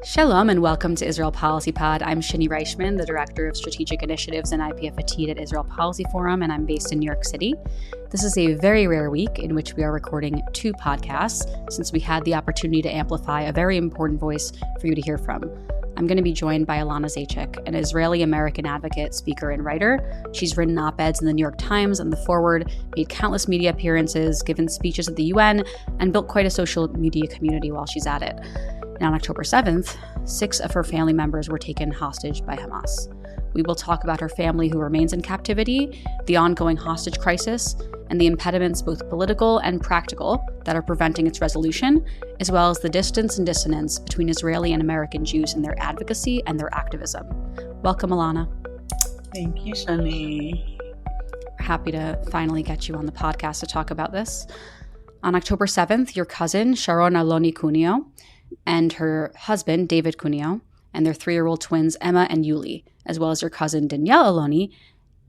Shalom and welcome to Israel Policy Pod. I'm Shanie Reichman, the Director of Strategic Initiatives and IPF Atid at Israel Policy Forum, and I'm based in New York City. This is a very rare week in which we are recording two podcasts, since we had the opportunity to amplify a very important voice for you to hear from. I'm going to be joined by Alana Zeitchik, an Israeli-American advocate, speaker, and writer. She's written op-eds in the New York Times and The Forward, made countless media appearances, given speeches at the UN, and built quite a social media community while she's at it. And on October 7th, 6 of her family members were taken hostage by Hamas. We will talk about her family who remains in captivity, the ongoing hostage crisis, and the impediments, both political and practical, that are preventing its resolution, as well as the distance and dissonance between Israeli and American Jews in their advocacy and their activism. Welcome, Alana. Thank you, Shanie. We're happy to finally get you on the podcast to talk about this. On October 7th, your cousin, Ariel Cunio, and her husband, David Cunio, and their 3-year-old twins, Emma and Yuli, as well as your cousin, Danielle Aloni,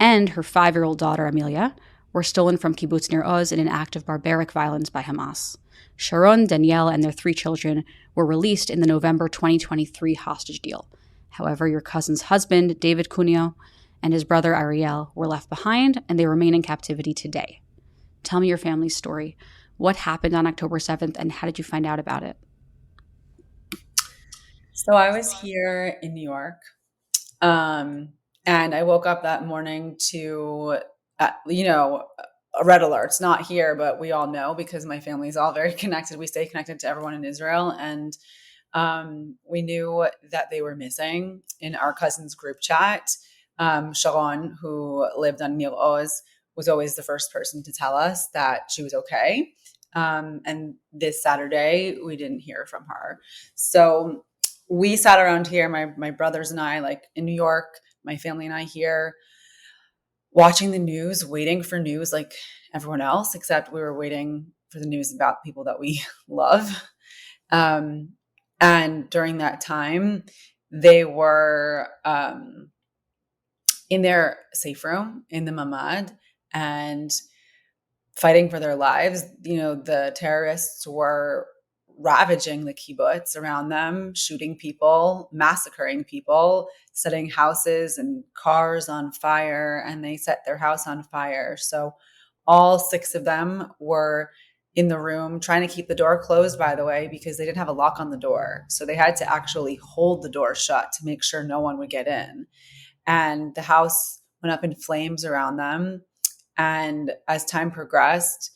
and her 5-year-old daughter, Amelia, were stolen from Kibbutz Nir Oz in an act of barbaric violence by Hamas. Sharon, Danielle, and their 3 children were released in the November 2023 hostage deal. However, your cousin's husband, David Cunio, and his brother, Ariel, were left behind, and they remain in captivity today. Tell me your family's story. What happened on October 7th, and how did you find out about it? So I was here in New York, and I woke up that morning to, a red alerts, not here, but we all know because my family is all very connected. We stay connected to everyone in Israel. And we knew that they were missing in our cousin's group chat. Sharon, who lived on Nir Oz, was always the first person to tell us that she was okay. And this Saturday, we didn't hear from her. So we sat around here, my brothers and I, like in New York, my family and I here, watching the news, waiting for news like everyone else, except we were waiting for the news about people that we love. And during that time, they were in their safe room in the Mamad and fighting for their lives. The terrorists were ravaging the kibbutz around them, shooting people, massacring people, setting houses and cars on fire, and they set their house on fire. So all 6 of them were in the room trying to keep the door closed, by the way, because they didn't have a lock on the door. So they had to actually hold the door shut to make sure no one would get in. And the house went up in flames around them. And as time progressed,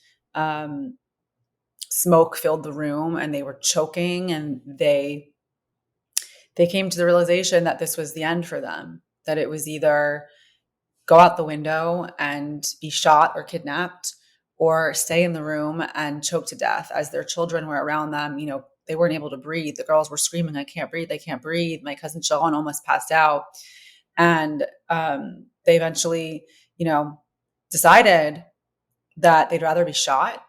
smoke filled the room and they were choking, and they came to the realization that this was the end for them, that it was either go out the window and be shot or kidnapped, or stay in the room and choke to death. As their children were around them, they weren't able to breathe. The girls were screaming, I can't breathe. My cousin Sharon almost passed out. And they eventually, decided that they'd rather be shot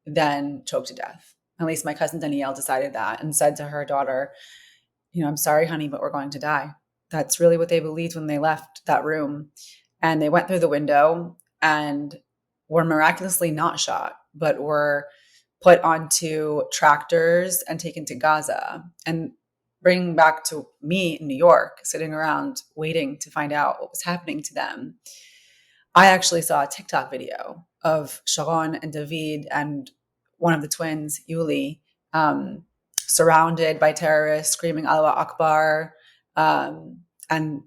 than choke to death. At least my cousin Danielle decided that and said to her daughter, I'm sorry, honey, but we're going to die. That's really what they believed when they left that room. And they went through the window and were miraculously not shot, but were put onto tractors and taken to Gaza. And bringing back to me in New York, sitting around waiting to find out what was happening to them, I actually saw a TikTok video of Sharon and David and one of the twins, Yuli, surrounded by terrorists, screaming Allah Akbar, and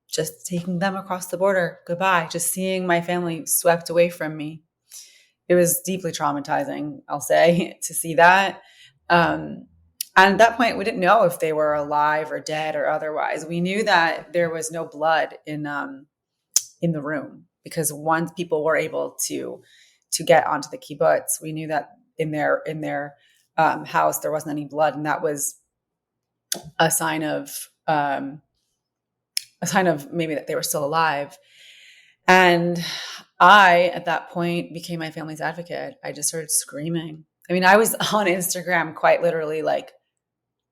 just taking them across the border. Goodbye. Just seeing my family swept away from me. It was deeply traumatizing, I'll say, to see that. And at that point, we didn't know if they were alive or dead or otherwise. We knew that there was no blood in the room, because once people were able to get onto the kibbutz, we knew that in their house there wasn't any blood, and that was a sign of maybe that they were still alive. And I, at that point, became my family's advocate. I just started screaming. I mean, I was on Instagram quite literally, like,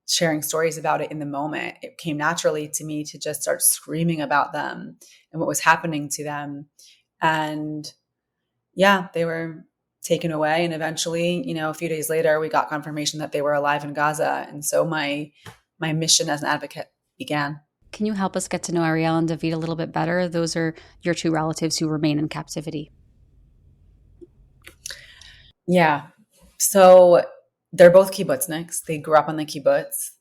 sharing stories about it in the moment. It came naturally to me to just start screaming about them and what was happening to them. And yeah, they were taken away. And eventually, a few days later, we got confirmation that they were alive in Gaza. And so my my mission as an advocate began. Can you help us get to know Ariel and David a little bit better? Those are your two relatives who remain in captivity. Yeah. So they're both kibbutzniks. They grew up on the kibbutz.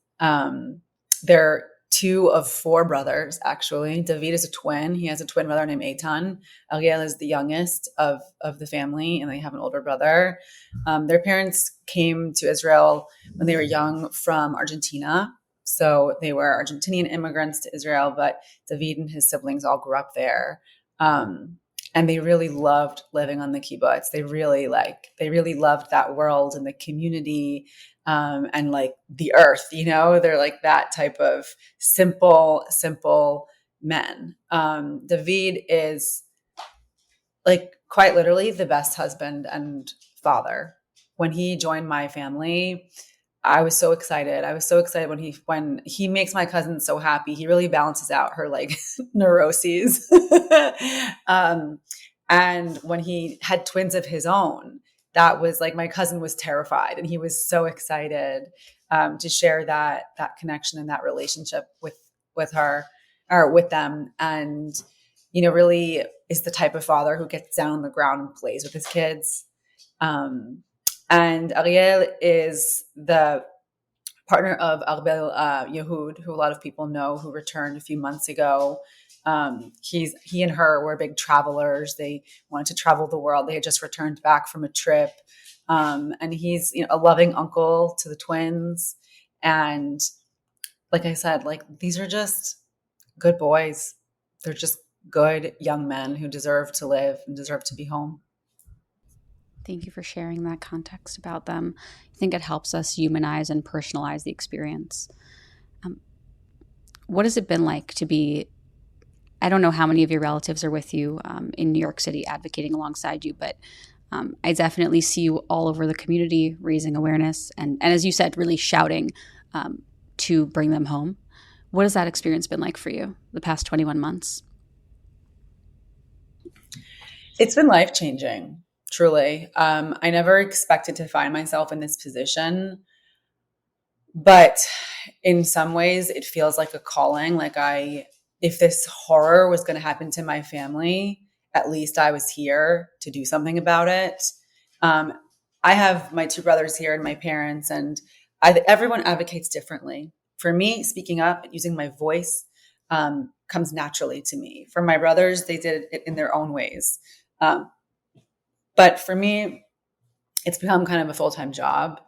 They're two of four brothers, actually. David is a twin. He has a twin brother named Eitan. Ariel is the youngest of the family, and they have an older brother. Their parents came to Israel when they were young from Argentina. So they were Argentinian immigrants to Israel, but David and his siblings all grew up there. And they really loved living on the kibbutz. They really loved that world and the community, and like the earth, they're like that type of simple men. David is like quite literally the best husband and father. When he joined my family, I was so excited. When he makes my cousin so happy. He really balances out her like neuroses. And when he had twins of his own, that was like, my cousin was terrified, and he was so excited to share that connection and that relationship with her or with them. And, really is the type of father who gets down on the ground and plays with his kids. And Ariel is the partner of Arbel Yehud, who a lot of people know, who returned a few months ago. He and her were big travelers. They wanted to travel the world. They had just returned back from a trip. And he's a loving uncle to the twins. And like I said, like, these are just good boys. They're just good young men who deserve to live and deserve to be home. Thank you for sharing that context about them. I think it helps us humanize and personalize the experience. What has it been like to be, I don't know how many of your relatives are with you in New York City advocating alongside you, but I definitely see you all over the community raising awareness and as you said, really shouting to bring them home. What has that experience been like for you the past 21 months? It's been life-changing. Truly. I never expected to find myself in this position, but in some ways it feels like a calling. Like if this horror was going to happen to my family, at least I was here to do something about it. I have my two brothers here and my parents, and everyone advocates differently. For me, speaking up and using my voice comes naturally to me. For my brothers, they did it in their own ways. But for me, it's become kind of a full-time job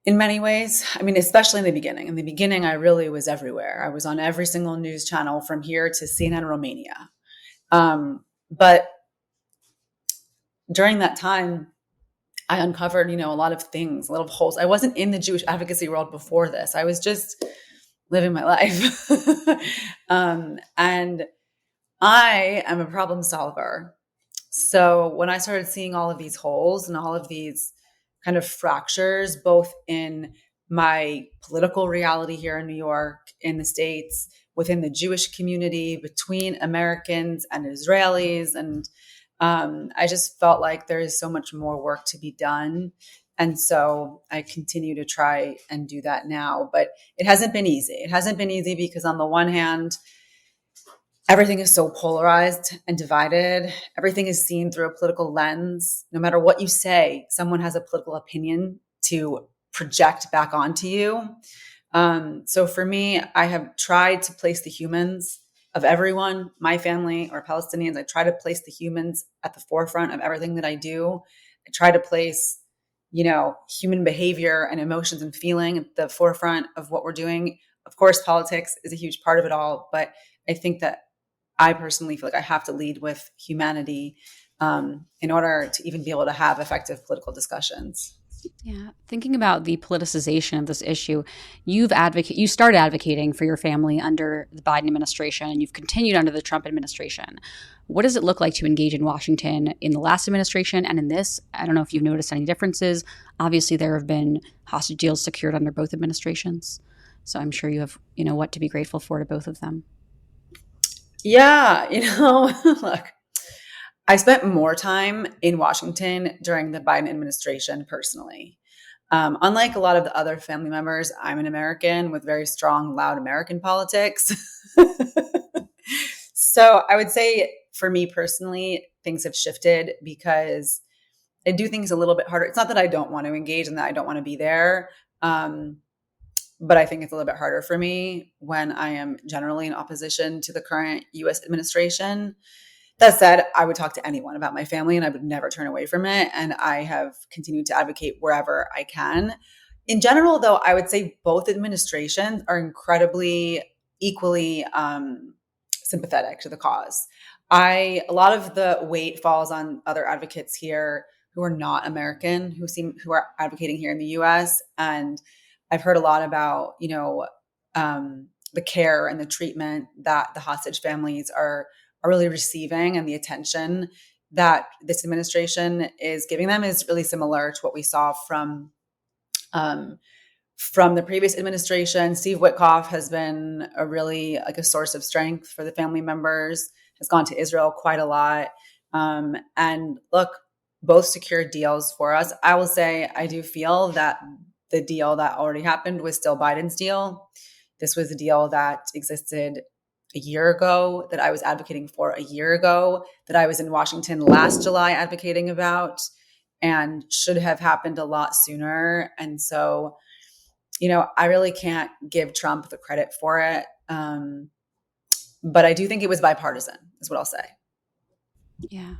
in many ways. I mean, especially in the beginning. In the beginning, I really was everywhere. I was on every single news channel from here to CNN Romania. But during that time, I uncovered, a lot of things, a lot of holes. I wasn't in the Jewish advocacy world before this. I was just living my life. And I am a problem solver. So when I started seeing all of these holes and all of these kind of fractures, both in my political reality here in New York, in the States, within the Jewish community, between Americans and Israelis, and I just felt like there is so much more work to be done. And so I continue to try and do that now. But it hasn't been easy. It hasn't been easy because on the one hand, everything is so polarized and divided. Everything is seen through a political lens. No matter what you say, someone has a political opinion to project back onto you. So for me, I have tried to place the humans of everyone, my family or Palestinians. I try to place the humans at the forefront of everything that I do. I try to place, human behavior and emotions and feeling at the forefront of what we're doing. Of course, politics is a huge part of it all, but I think that I personally feel like I have to lead with humanity in order to even be able to have effective political discussions. Yeah. Thinking about the politicization of this issue, you started advocating for your family under the Biden administration, and you've continued under the Trump administration. What does it look like to engage in Washington in the last administration and in this? I don't know if you've noticed any differences. Obviously, there have been hostage deals secured under both administrations. So I'm sure you have, what to be grateful for to both of them. Yeah, look, I spent more time in Washington during the Biden administration personally. Unlike a lot of the other family members, I'm an American with very strong, loud American politics. So I would say for me personally, things have shifted because I do things a little bit harder. It's not that I don't want to engage and that I don't want to be there. But I think it's a little bit harder for me when I am generally in opposition to the current US administration. That said, I would talk to anyone about my family and I would never turn away from it. And I have continued to advocate wherever I can. In general, though, I would say both administrations are incredibly equally sympathetic to the cause. A lot of the weight falls on other advocates here who are not American, who are advocating here in the US. And I've heard a lot about, the care and the treatment that the hostage families are really receiving, and the attention that this administration is giving them is really similar to what we saw from the previous administration. Steve Witkoff has been a source of strength for the family members, has gone to Israel quite a lot. And look, both secured deals for us. I will say I do feel that the deal that already happened was still Biden's deal. This was a deal that existed a year ago, that I was advocating for a year ago, that I was in Washington last July advocating about, and should have happened a lot sooner. And so, I really can't give Trump the credit for it. But I do think it was bipartisan, is what I'll say. Yeah.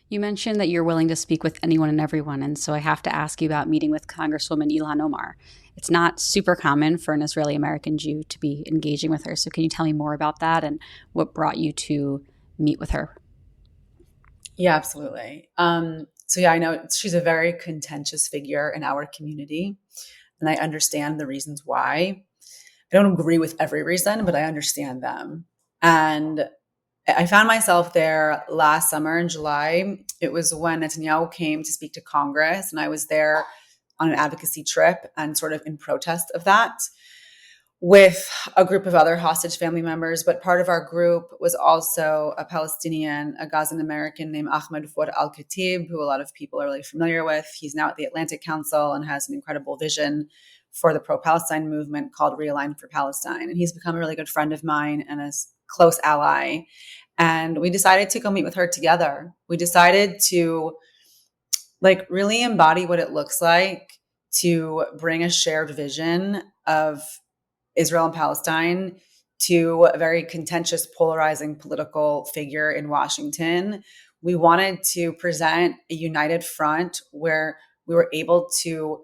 You mentioned that you're willing to speak with anyone and everyone. And so I have to ask you about meeting with Congresswoman Ilhan Omar. It's not super common for an Israeli-American Jew to be engaging with her. So can you tell me more about that and what brought you to meet with her? Yeah, absolutely. I know she's a very contentious figure in our community, and I understand the reasons why. I don't agree with every reason, but I understand them. And I found myself there last summer in July. It was when Netanyahu came to speak to Congress, and I was there on an advocacy trip and sort of in protest of that with a group of other hostage family members. But part of our group was also a Palestinian, a Gazan American named Ahmed Fouad Al-Khatib, who a lot of people are really familiar with. He's now at the Atlantic Council and has an incredible vision for the pro-Palestine movement called Realign for Palestine. And he's become a really good friend of mine and a close ally. And we decided to go meet with her together. We decided to really embody what it looks like to bring a shared vision of Israel and Palestine to a very contentious, polarizing political figure in Washington. We wanted to present a united front where we were able to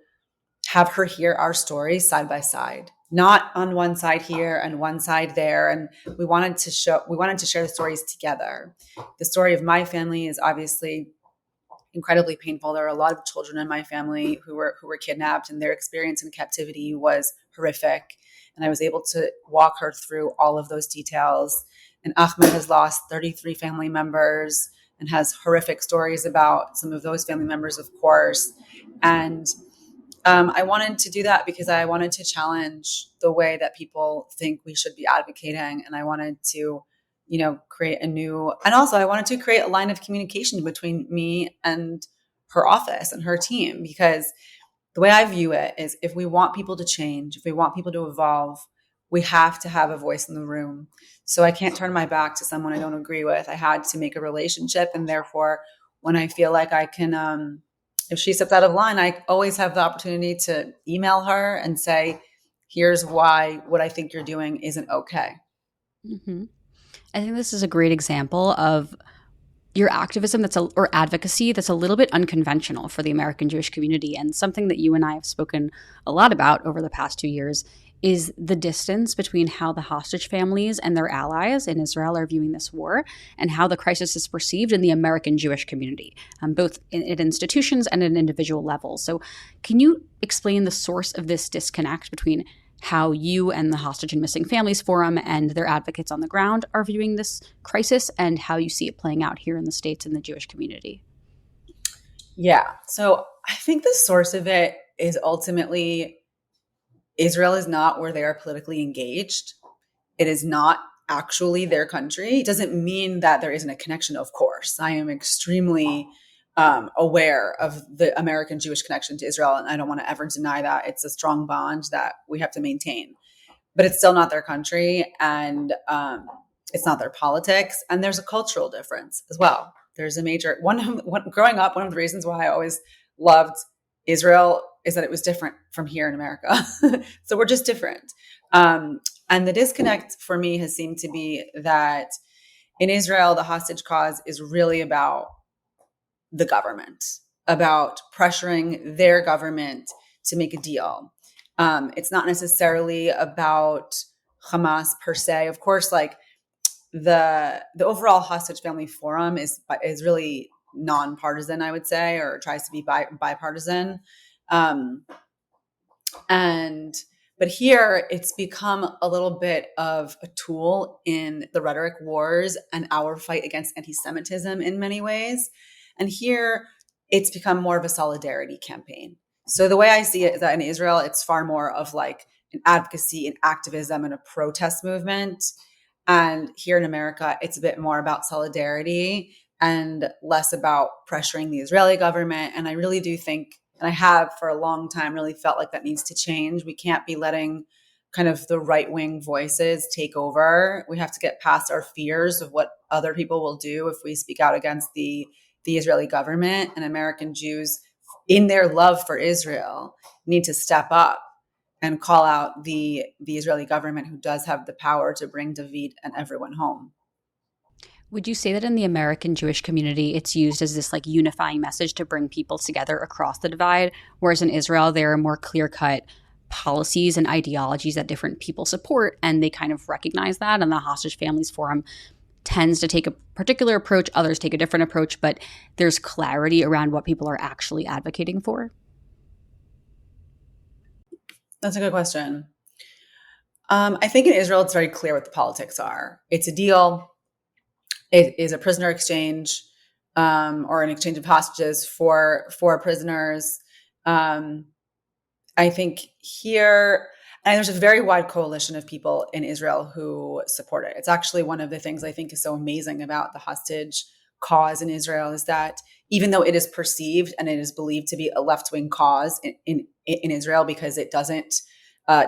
have her hear our stories side by side, not on one side here and one side there. And we wanted to share the stories together. The story of my family is obviously incredibly painful. There are a lot of children in my family who were kidnapped, and their experience in captivity was horrific. And I was able to walk her through all of those details. And Ahmed has lost 33 family members and has horrific stories about some of those family members, of course. And I wanted to do that because I wanted to challenge the way that people think we should be advocating. And I wanted to, create I wanted to create a line of communication between me and her office and her team, because the way I view it is, if we want people to change, if we want people to evolve, we have to have a voice in the room. So I can't turn my back to someone I don't agree with. I had to make a relationship. And therefore, when I feel like I can, if she steps out of line, I always have the opportunity to email her and say, here's why what I think you're doing isn't okay. Mm-hmm. I think this is a great example of your activism or advocacy that's a little bit unconventional for the American Jewish community, and something that you and I have spoken a lot about over the past 2 years is the distance between how the hostage families and their allies in Israel are viewing this war, and how the crisis is perceived in the American Jewish community, both in institutions and at an individual level. So can you explain the source of this disconnect between how you and the Hostage and Missing Families Forum and their advocates on the ground are viewing this crisis, and how you see it playing out here in the States in the Jewish community? Yeah. So I think the source of it is ultimately Israel is not where they are politically engaged. It is not actually their country. It doesn't mean that there isn't a connection, of course. I am extremely aware of the American Jewish connection to Israel. And I don't want to ever deny that. It's a strong bond that we have to maintain. But it's still not their country, and it's not their politics. And there's a cultural difference as well. There's a major growing up, one of the reasons why I always loved Israel is that it was different from here in America. So we're just different. And the disconnect for me has seemed to be that in Israel, the hostage cause is really about the government, about pressuring their government to make a deal. It's not necessarily about Hamas per se. Of course, like the overall hostage family forum is really nonpartisan, I would say, or tries to be bipartisan. But here it's become a little bit of a tool in the rhetoric wars and our fight against anti-Semitism in many ways. And here it's become more of a solidarity campaign. So the way I see it is that in Israel, it's far more of like an advocacy, an activism, and a protest movement. And here in America, it's a bit more about solidarity and less about pressuring the Israeli government. And I really do think, and I have for a long time really felt like that needs to change. We can't be letting kind of the right-wing voices take over. We have to get past our fears of what other people will do if we speak out against the Israeli government. And American Jews, in their love for Israel, need to step up and call out the Israeli government, who does have the power to bring David and everyone home. Would you say that in the American Jewish community, it's used as this like unifying message to bring people together across the divide, whereas in Israel, there are more clear-cut policies and ideologies that different people support, and they kind of recognize that, and the Hostage Families Forum tends to take a particular approach, others take a different approach, but there's clarity around what people are actually advocating for? That's a good question. I think in Israel, it's very clear what the politics are. It's a deal. It is a prisoner exchange, or an exchange of hostages for prisoners. I think here, and there's a very wide coalition of people in Israel who support it. It's actually one of the things I think is so amazing about the hostage cause in Israel is that even though it is perceived and it is believed to be a left-wing cause in Israel because it doesn't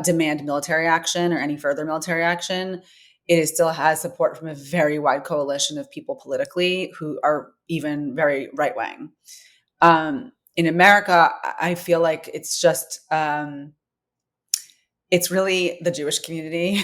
demand military action or any further military action, it still has support from a very wide coalition of people politically who are even very right-wing. In America, I feel like it's just, it's really the Jewish community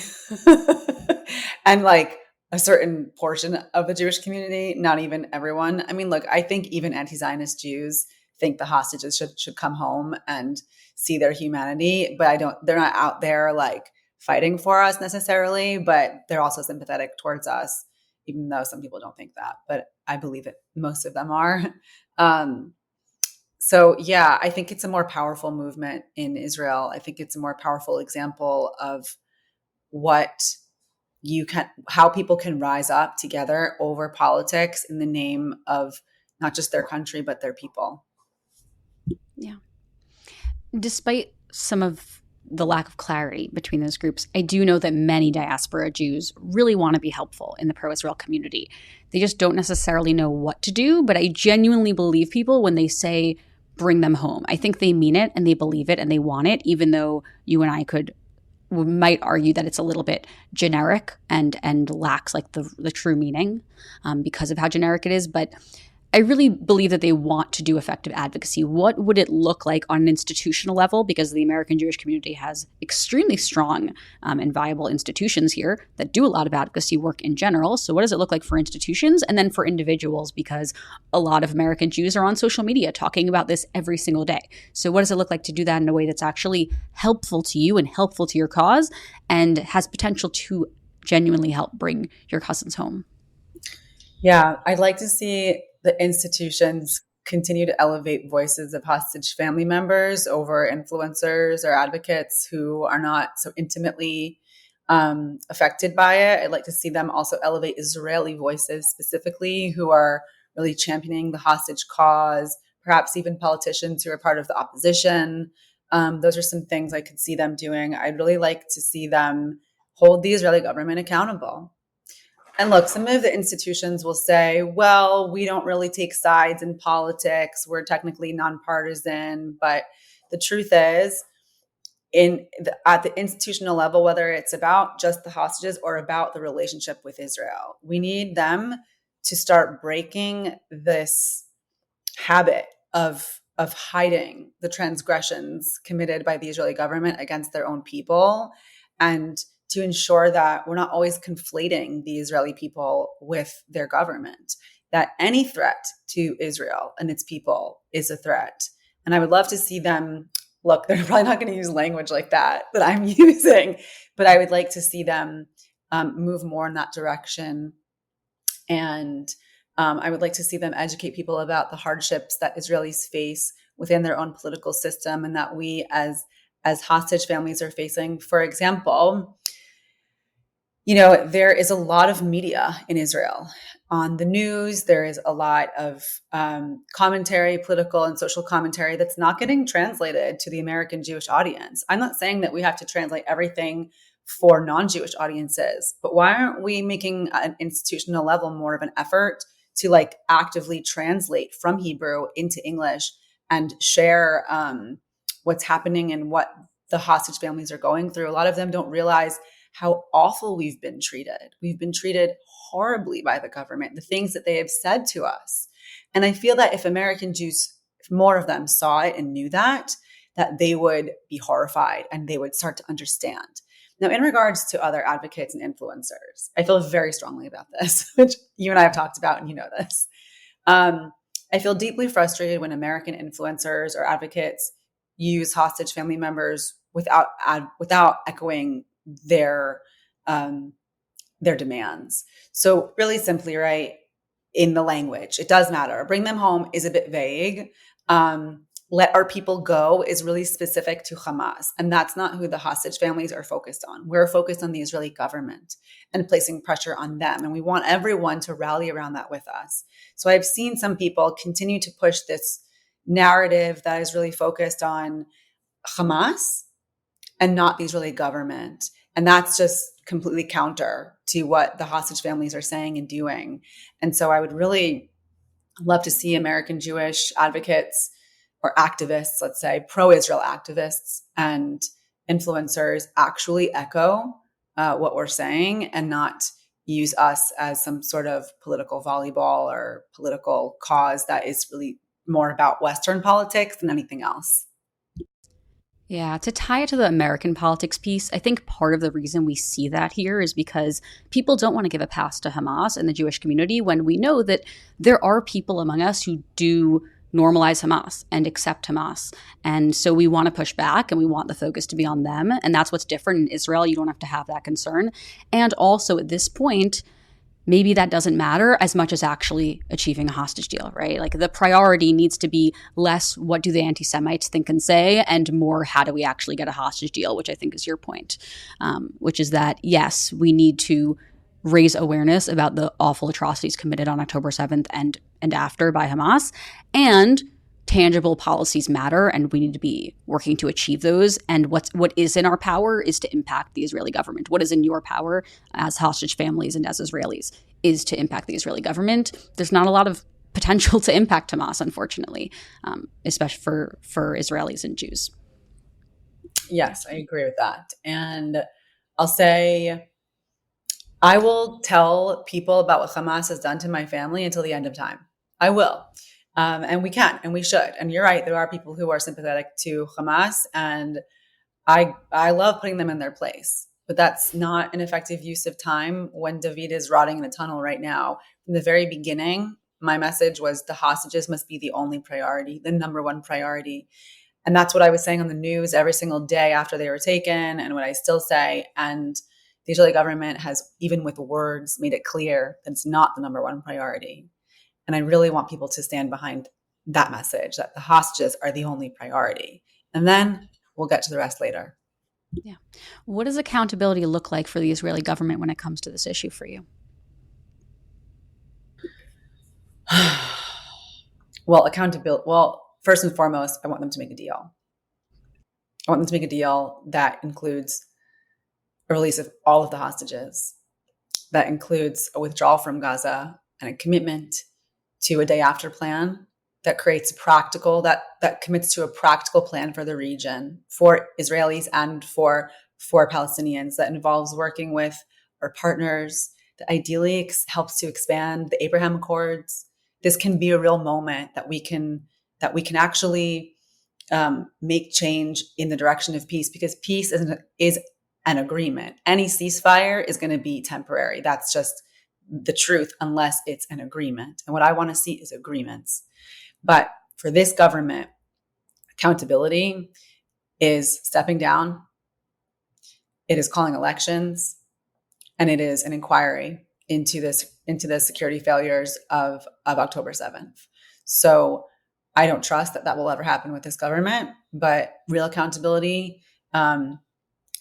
and like a certain portion of the Jewish community, not even everyone. I mean, look, I think even anti-Zionist Jews think the hostages should come home and see their humanity, but they're not out there like fighting for us necessarily, but they're also sympathetic towards us, even though some people don't think that, but I believe that most of them are. So yeah, I think it's a more powerful movement in Israel. I think it's a more powerful example of how people can rise up together over politics in the name of not just their country, but their people. Yeah. Despite some of the lack of clarity between those groups, I do know that many diaspora Jews really want to be helpful in the pro-Israel community. They just don't necessarily know what to do, but I genuinely believe people when they say, bring them home. I think they mean it and they believe it and they want it, even though you and I might argue that it's a little bit generic and lacks like the true meaning because of how generic it is. But I really believe that they want to do effective advocacy. What would it look like on an institutional level? Because the American Jewish community has extremely strong and viable institutions here that do a lot of advocacy work in general. So what does it look like for institutions and then for individuals? Because a lot of American Jews are on social media talking about this every single day. So what does it look like to do that in a way that's actually helpful to you and helpful to your cause and has potential to genuinely help bring your cousins home? Yeah, I'd like to see the institutions continue to elevate voices of hostage family members over influencers or advocates who are not so intimately affected by it. I'd like to see them also elevate Israeli voices specifically who are really championing the hostage cause, perhaps even politicians who are part of the opposition. Those are some things I could see them doing. I'd really like to see them hold the Israeli government accountable. And look, some of the institutions will say, well, we don't really take sides in politics. We're technically nonpartisan. But the truth is, at the institutional level, whether it's about just the hostages or about the relationship with Israel, we need them to start breaking this habit of hiding the transgressions committed by the Israeli government against their own people, and to ensure that we're not always conflating the Israeli people with their government, that any threat to Israel and its people is a threat. And I would love to see them, look, they're probably not going to use language like that I'm using, but I would like to see them move more in that direction. And I would like to see them educate people about the hardships that Israelis face within their own political system, and that we as hostage families are facing. For example, there is a lot of media in Israel. On the news, there is a lot of commentary, political and social commentary that's not getting translated to the American Jewish audience. I'm not saying that we have to translate everything for non-Jewish audiences, but why aren't we making at an institutional level more of an effort to actively translate from Hebrew into English and share what's happening and what the hostage families are going through? A lot of them don't realize how awful we've been treated. We've been treated horribly by the government, the things that they have said to us. And I feel that if American Jews, if more of them saw it and knew that they would be horrified and they would start to understand. Now, in regards to other advocates and influencers, I feel very strongly about this, which you and I have talked about, and you know this. I feel deeply frustrated when American influencers or advocates use hostage family members without echoing their demands. So really simply, right, in the language, it does matter. Bring them home is a bit vague. Let our people go is really specific to Hamas. And that's not who the hostage families are focused on. We're focused on the Israeli government and placing pressure on them. And we want everyone to rally around that with us. So I've seen some people continue to push this narrative that is really focused on Hamas and not the Israeli government. And that's just completely counter to what the hostage families are saying and doing. And so I would really love to see American Jewish advocates or activists, let's say pro-Israel activists and influencers, actually echo what we're saying and not use us as some sort of political volleyball or political cause that is really more about Western politics than anything else. Yeah, to tie it to the American politics piece, I think part of the reason we see that here is because people don't want to give a pass to Hamas and the Jewish community when we know that there are people among us who do normalize Hamas and accept Hamas. And so we want to push back and we want the focus to be on them. And that's what's different in Israel. You don't have to have that concern. And also at this point, maybe that doesn't matter as much as actually achieving a hostage deal, right? Like the priority needs to be less what do the anti-Semites think and say, and more how do we actually get a hostage deal, which I think is your point, which is that, yes, we need to raise awareness about the awful atrocities committed on October 7th and after by Hamas, and tangible policies matter, and we need to be working to achieve those. And what is in our power is to impact the Israeli government. What is in your power as hostage families and as Israelis is to impact the Israeli government. There's not a lot of potential to impact Hamas, unfortunately, especially for Israelis and Jews. Yes, I agree with that. And I'll say, I will tell people about what Hamas has done to my family until the end of time. I will. And we can, and we should. And you're right. There are people who are sympathetic to Hamas, and I love putting them in their place, but that's not an effective use of time when David is rotting in a tunnel right now. From the very beginning, my message was the hostages must be the only priority, the number one priority. And that's what I was saying on the news every single day after they were taken, and what I still say. And the Israeli government has, even with words, made it clear that it's not the number one priority. And I really want people to stand behind that message, that the hostages are the only priority. And then we'll get to the rest later. Yeah. What does accountability look like for the Israeli government when it comes to this issue for you? Well, accountability. Well, first and foremost, I want them to make a deal. I want them to make a deal that includes a release of all of the hostages. that includes a withdrawal from Gaza and a commitment to a day after plan that creates that commits to a practical plan for the region, for Israelis and for Palestinians, that involves working with our partners, that ideally helps to expand the Abraham Accords. This can be a real moment that we can actually make change in the direction of peace, because peace is an agreement. Any ceasefire is going to be temporary. That's just the truth, unless it's an agreement. And what I want to see is agreements. But for this government, accountability is stepping down. It is calling elections, and it is an inquiry into the security failures of October 7th. So I don't trust that will ever happen with this government, but real accountability,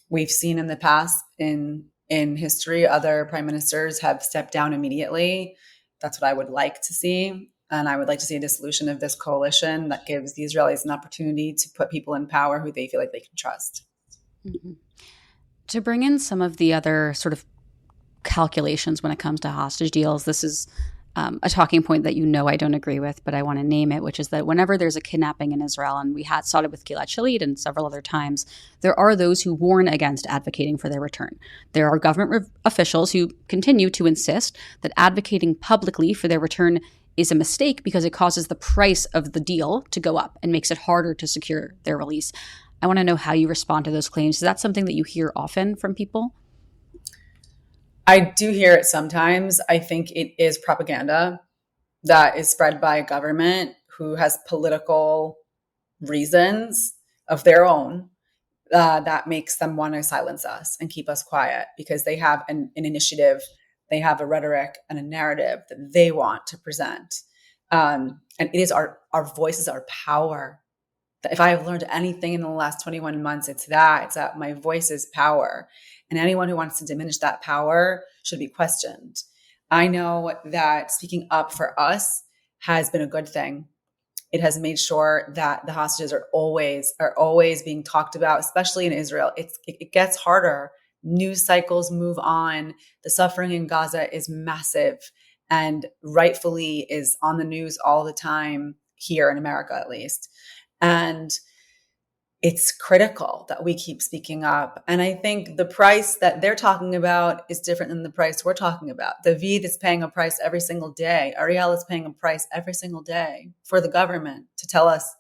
we've seen in the past in history, other prime ministers have stepped down immediately. That's what I would like to see. And I would like to see a dissolution of this coalition that gives the Israelis an opportunity to put people in power who they feel like they can trust. Mm-hmm. To bring in some of the other sort of calculations when it comes to hostage deals, this is a talking point that I don't agree with, but I want to name it, which is that whenever there's a kidnapping in Israel, and we had started with Gilad Shalit and several other times, there are those who warn against advocating for their return. There are government officials who continue to insist that advocating publicly for their return is a mistake because it causes the price of the deal to go up and makes it harder to secure their release. I want to know how you respond to those claims. Is that something that you hear often from people? I do hear it sometimes. I think it is propaganda that is spread by a government who has political reasons of their own that makes them want to silence us and keep us quiet, because they have an initiative, they have a rhetoric and a narrative that they want to present. And it is our voices, our power. If I have learned anything in the last 21 months, it's that my voice is power. And anyone who wants to diminish that power should be questioned. I know that speaking up for us has been a good thing. It has made sure that the hostages are always being talked about, especially in Israel. It gets harder. News cycles move on. The suffering in Gaza is massive and rightfully is on the news all the time, here in America at least. And it's critical that we keep speaking up. And I think the price that they're talking about is different than the price we're talking about. David is paying a price every single day. Ariel is paying a price every single day for the government to tell us,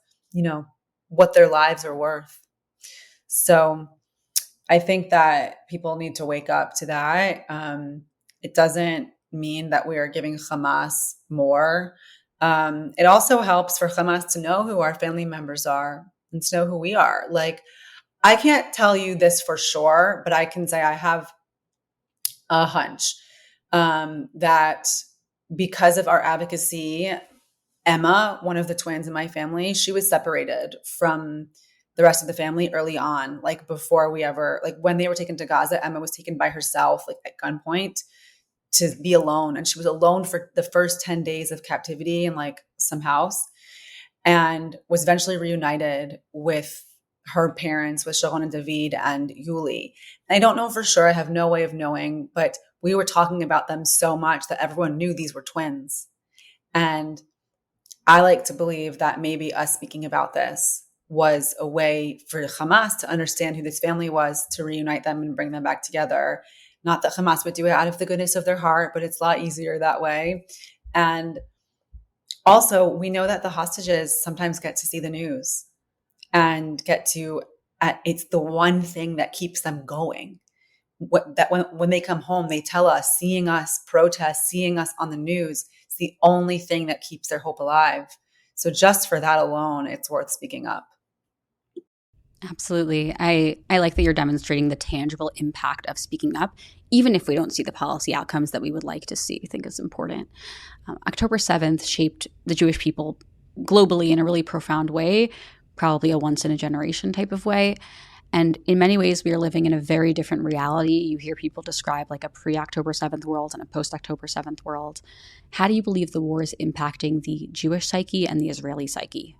what their lives are worth. So I think that people need to wake up to that. It doesn't mean that we are giving Hamas more. It also helps for Hamas to know who our family members are and to know who we are. Like, I can't tell you this for sure, but I can say I have a hunch that because of our advocacy, Emma, one of the twins in my family, she was separated from the rest of the family early on. Like before when they were taken to Gaza, Emma was taken by herself, like at gunpoint, to be alone. And she was alone for the first 10 days of captivity in like some house, and was eventually reunited with her parents, with Sharon and David and Yuli. And I don't know for sure. I have no way of knowing, but we were talking about them so much that everyone knew these were twins. And I like to believe that maybe us speaking about this was a way for Hamas to understand who this family was, to reunite them and bring them back together. Not that Hamas would do it out of the goodness of their heart, but it's a lot easier that way. And also, we know that the hostages sometimes get to see the news and it's the one thing that keeps them going. When they come home, they tell us, seeing us protest, seeing us on the news, it's the only thing that keeps their hope alive. So just for that alone, it's worth speaking up. Absolutely. I like that you're demonstrating the tangible impact of speaking up, even if we don't see the policy outcomes that we would like to see. I think it's important. October 7th shaped the Jewish people globally in a really profound way, probably a once-in-a-generation type of way. And in many ways, we are living in a very different reality. You hear people describe like a pre-October 7th world and a post-October 7th world. How do you believe the war is impacting the Jewish psyche and the Israeli psyche?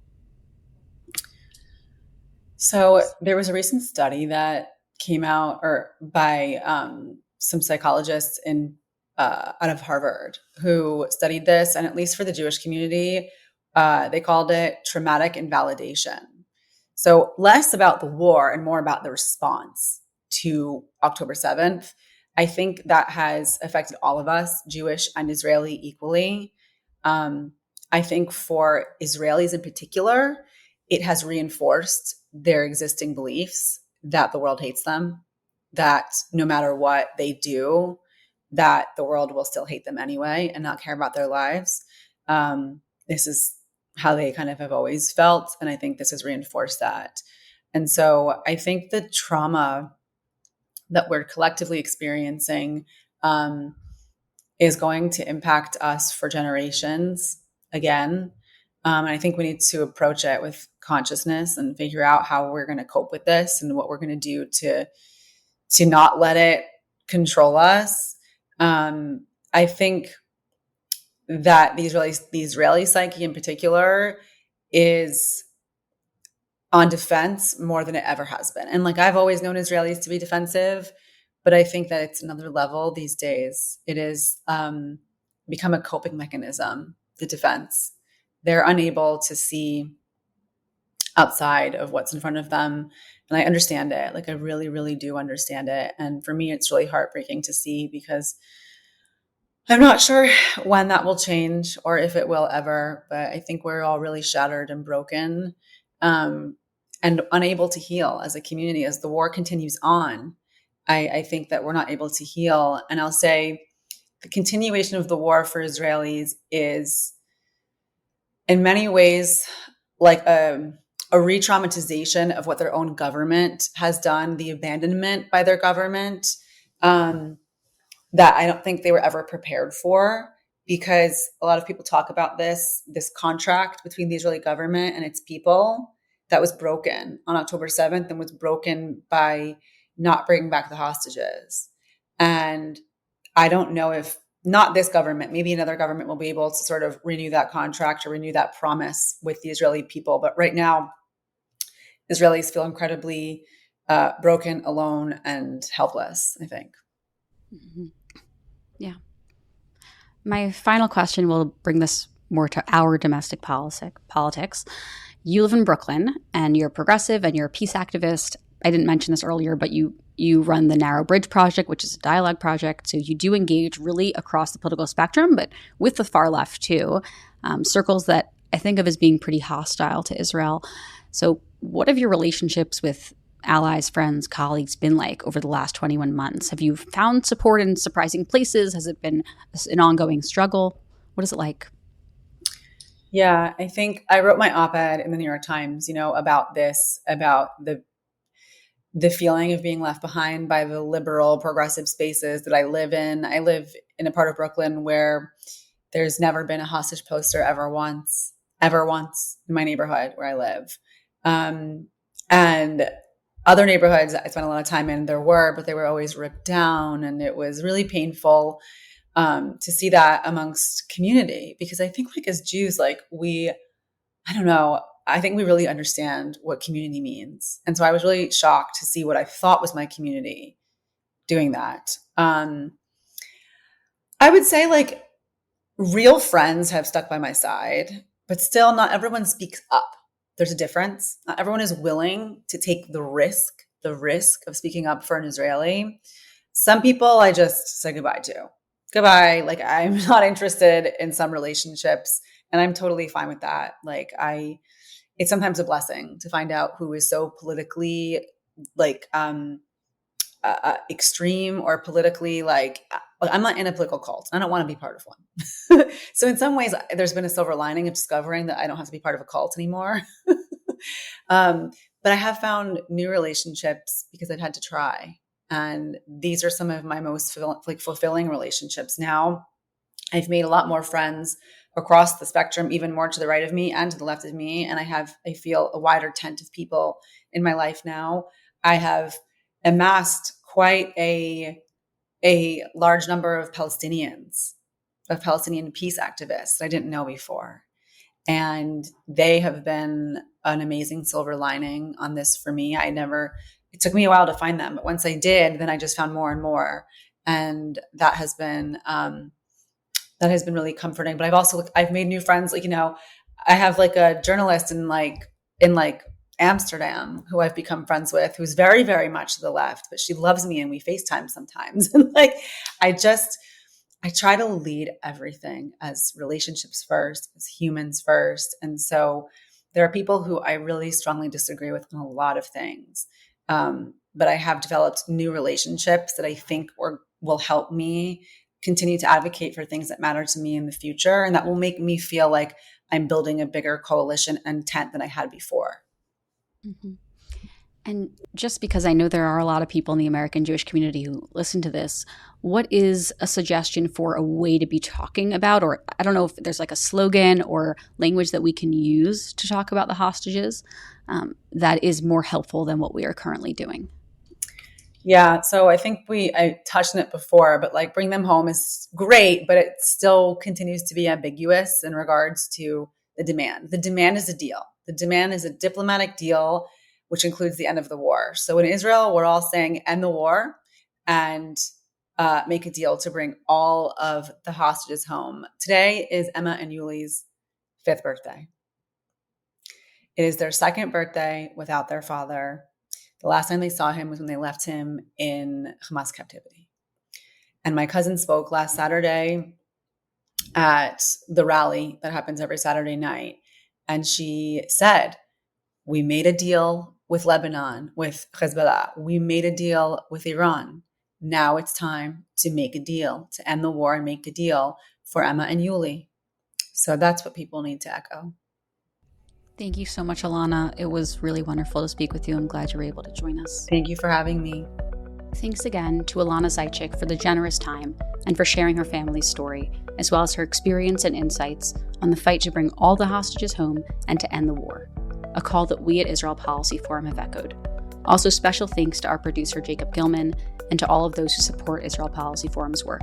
So there was a recent study that came out by some psychologists in out of Harvard who studied this, and at least for the Jewish community, they called it traumatic invalidation. So less about the war and more about the response to October 7th. I think that has affected all of us, Jewish and Israeli, equally. I think for Israelis in particular, it has reinforced their existing beliefs that the world hates them, that no matter what they do, that the world will still hate them anyway and not care about their lives. This is how they kind of have always felt. And I think this has reinforced that. And so I think the trauma that we're collectively experiencing is going to impact us for generations again. And I think we need to approach it with consciousness and figure out how we're going to cope with this and what we're going to do to not let it control us. I think that the Israeli psyche in particular is on defense more than it ever has been. And like, I've always known Israelis to be defensive, but I think that it's another level these days. It is become a coping mechanism, the defense. They're unable to see outside of what's in front of them. And I understand it. Like, I really, really do understand it. And for me, it's really heartbreaking to see, because I'm not sure when that will change or if it will ever, but I think we're all really shattered and broken and unable to heal as a community as the war continues on. I think that we're not able to heal. And I'll say the continuation of the war for Israelis is in many ways like a re-traumatization of what their own government has done, the abandonment by their government, that I don't think they were ever prepared for, because a lot of people talk about this contract between the Israeli government and its people that was broken on October 7th and was broken by not bringing back the hostages. And I don't know if not this government, maybe another government will be able to sort of renew that contract or renew that promise with the Israeli people. But right now, Israelis feel incredibly broken, alone, and helpless, I think. Mm-hmm. Yeah. My final question will bring this more to our domestic politics. You live in Brooklyn, and you're progressive and you're a peace activist. I didn't mention this earlier, but you run the Narrow Bridge Project, which is a dialogue project. So you do engage really across the political spectrum, but with the far left too, circles that I think of as being pretty hostile to Israel. So what have your relationships with allies, friends, colleagues been like over the last 21 months? Have you found support in surprising places? Has it been an ongoing struggle? What is it like? Yeah, I think I wrote my op-ed in the New York Times, about this, about the feeling of being left behind by the liberal progressive spaces that I live in. I live in a part of Brooklyn where there's never been a hostage poster ever once in my neighborhood where I live. And other neighborhoods I spent a lot of time in, there were, but they were always ripped down. And it was really painful to see that amongst community, because I think like as Jews, like I don't know, I think we really understand what community means. And so I was really shocked to see what I thought was my community doing that. I would say like real friends have stuck by my side, but still not everyone speaks up. There's a difference. Not everyone is willing to take the risk of speaking up for an Israeli. Some people I just say goodbye to. Goodbye. Like, I'm not interested in some relationships, and I'm totally fine with that. Like, it's sometimes a blessing to find out who is so politically like extreme or politically like I'm not in a political cult. I don't want to be part of one. So in some ways, there's been a silver lining of discovering that I don't have to be part of a cult anymore. But I have found new relationships because I've had to try. And these are some of my most fulfilling relationships now. I've made a lot more friends across the spectrum, even more to the right of me and to the left of me. And I feel a wider tent of people in my life now. I have amassed quite a large number of Palestinian peace activists that I didn't know before. And they have been an amazing silver lining on this for me. It took me a while to find them, but once I did, then I just found more and more. And that has been really comforting. But I've made new friends. Like, I have like a journalist in Amsterdam who I've become friends with, who's very, very much to the left, but she loves me and we FaceTime sometimes. And like, I try to lead everything as relationships first, as humans first. And so there are people who I really strongly disagree with on a lot of things. But I have developed new relationships that I think will help me continue to advocate for things that matter to me in the future. And that will make me feel like I'm building a bigger coalition and tent than I had before. Mm-hmm. And just because I know there are a lot of people in the American Jewish community who listen to this, what is a suggestion for a way to be talking about, or I don't know if there's like a slogan or language that we can use to talk about the hostages that is more helpful than what we are currently doing? Yeah. So I think I touched on it before, but like bring them home is great, but it still continues to be ambiguous in regards to the demand. The demand is a deal. The demand is a diplomatic deal, which includes the end of the war. So in Israel, we're all saying end the war and make a deal to bring all of the hostages home. Today is Emma and Yuli's 5th birthday. It is their 2nd birthday without their father. The last time they saw him was when they left him in Hamas captivity. And my cousin spoke last Saturday at the rally that happens every Saturday night. And she said, we made a deal with Lebanon, with Hezbollah. We made a deal with Iran. Now it's time to make a deal, to end the war and make a deal for Emma and Yuli. So that's what people need to echo. Thank you so much, Alana. It was really wonderful to speak with you. I'm glad you were able to join us. Thank you for having me. Thanks again to Alana Zeitchik for the generous time and for sharing her family's story, as well as her experience and insights on the fight to bring all the hostages home and to end the war, a call that we at Israel Policy Forum have echoed. Also, special thanks to our producer, Jacob Gilman, and to all of those who support Israel Policy Forum's work.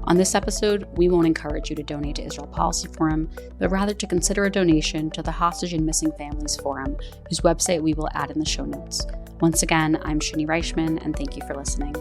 On this episode, we won't encourage you to donate to Israel Policy Forum, but rather to consider a donation to the Hostage and Missing Families Forum, whose website we will add in the show notes. Once again, I'm Shanie Reichman, and thank you for listening.